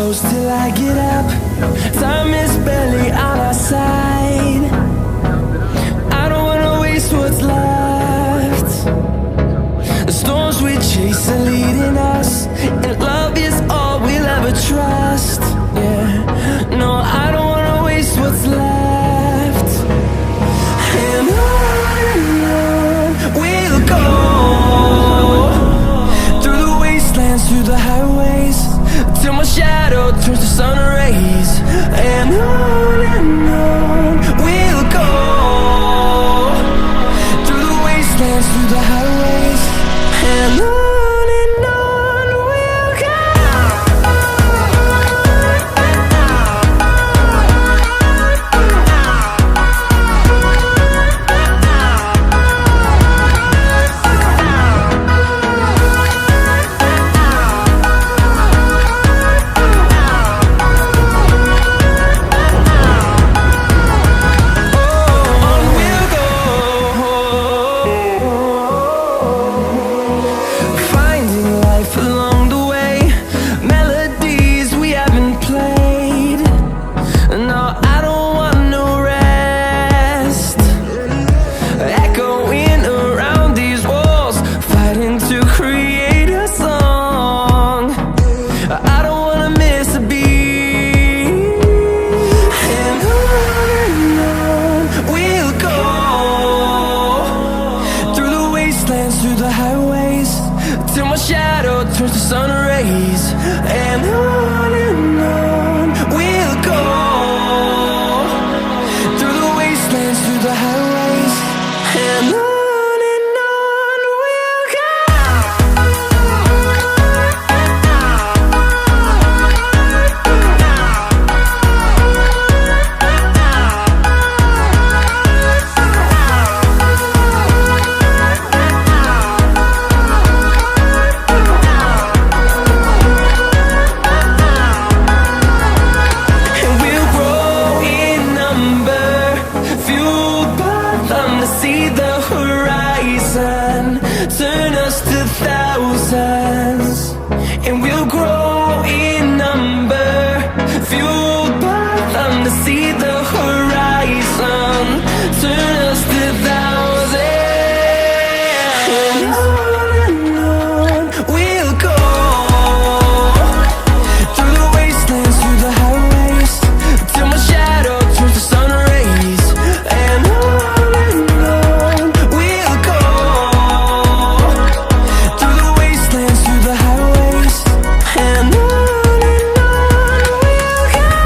close till I get up. Time is barely on our side. I don't wanna waste what's left. The storms we chase are leading us, and love is all we'll ever trust. Yeah, no, I don't wanna waste what's left. And on we'll go, through the wastelands, through the highways, till my shadow turns to sun rays. And on we'll go, through the wastelands, through the highways, and on. Through the highways, till my shadow turns to sun rays. And on we'll go, through the wastelands, through the highways, and on. Turn us to thousands, and we'll grow in number, fueled by them to see the horizon. Turn us to thousands, and on we'll go, through the wastelands, through the highways, till my shadow turns to sun rays. And on we'll go, through the wastelands, through the highways, and on we'll go.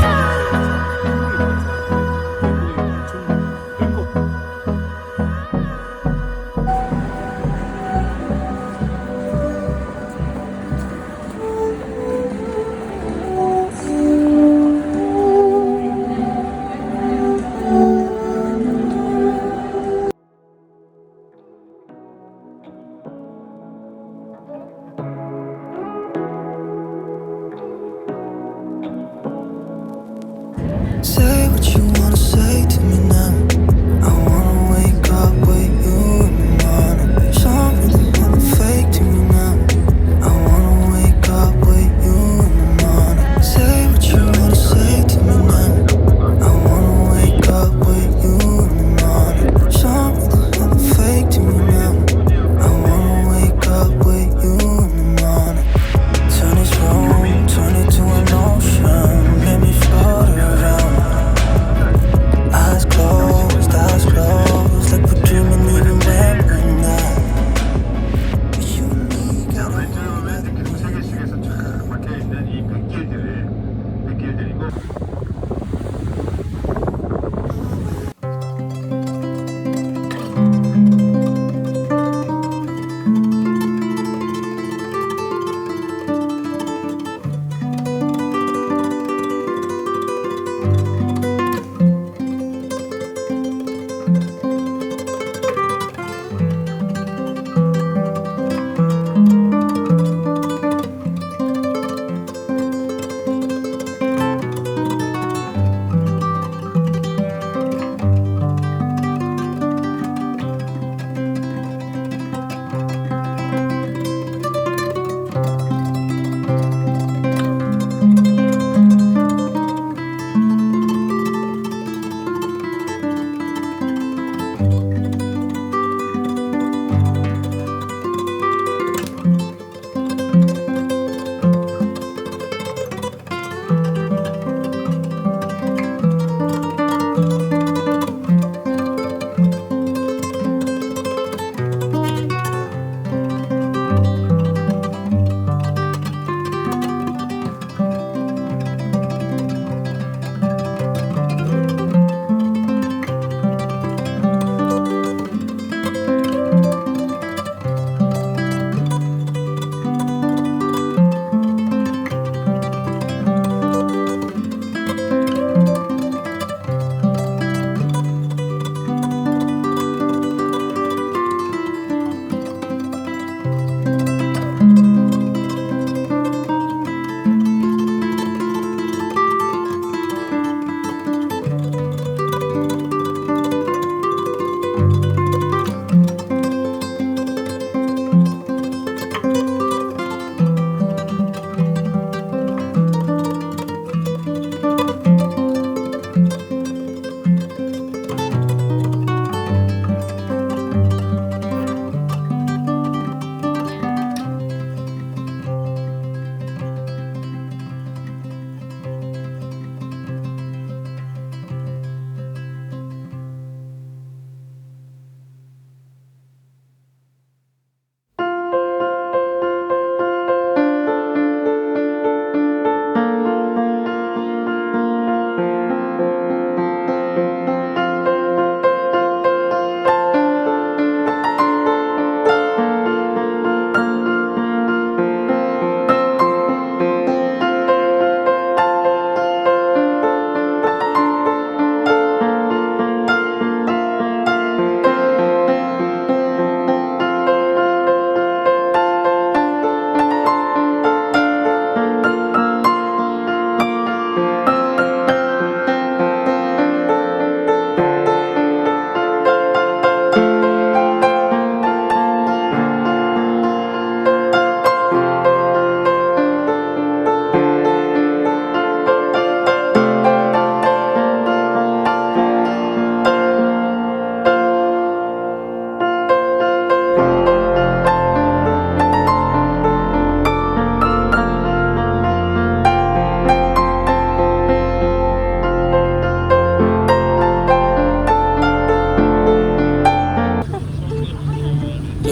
Say what you wanna say to me now. I wanna wake up with you in the morning. Something kinda fake to me now. I wanna wake up with you in the morning. Say what you wanna say to me now. I wanna wake up with you in the morning. Something kinda fake to me now. I wanna wake up with you in the morning. Turn this room, turn it to an ocean. Let me float around.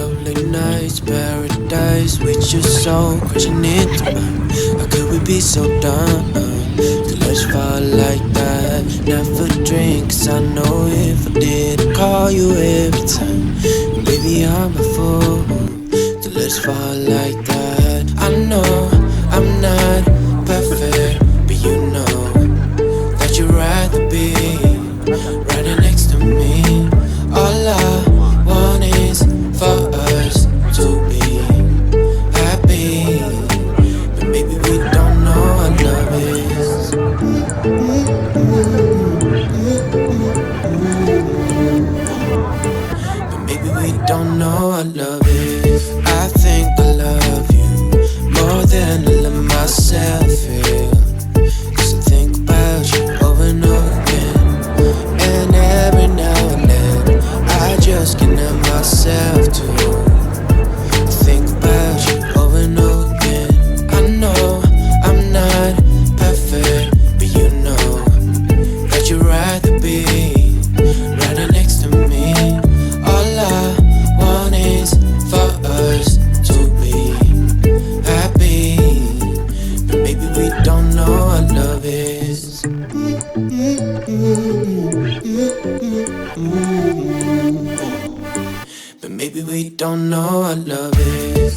lovely nights, paradise with your soul crashing into mine. How could we be so dumb to let us fall like that? Never drink, 'cause I know if I did, I'd call you every time. And baby, I'm a fool to let us fall like that. I know I'm not perfect, but you know that you'd rather be right next to me. All I want is for us to be happy, but maybe we don't know what love is. But maybe we don't know what love is. I think I love you more than I love myself, yeah. 'Cause I think about you over and over again, and every now and then I just can't help myself to think about you over and over again. I know I'm not perfect, but you know that you'd rather be right next to me. All I want is for us to be happy, but maybe we don't know what love is. But maybe we don't know what love is.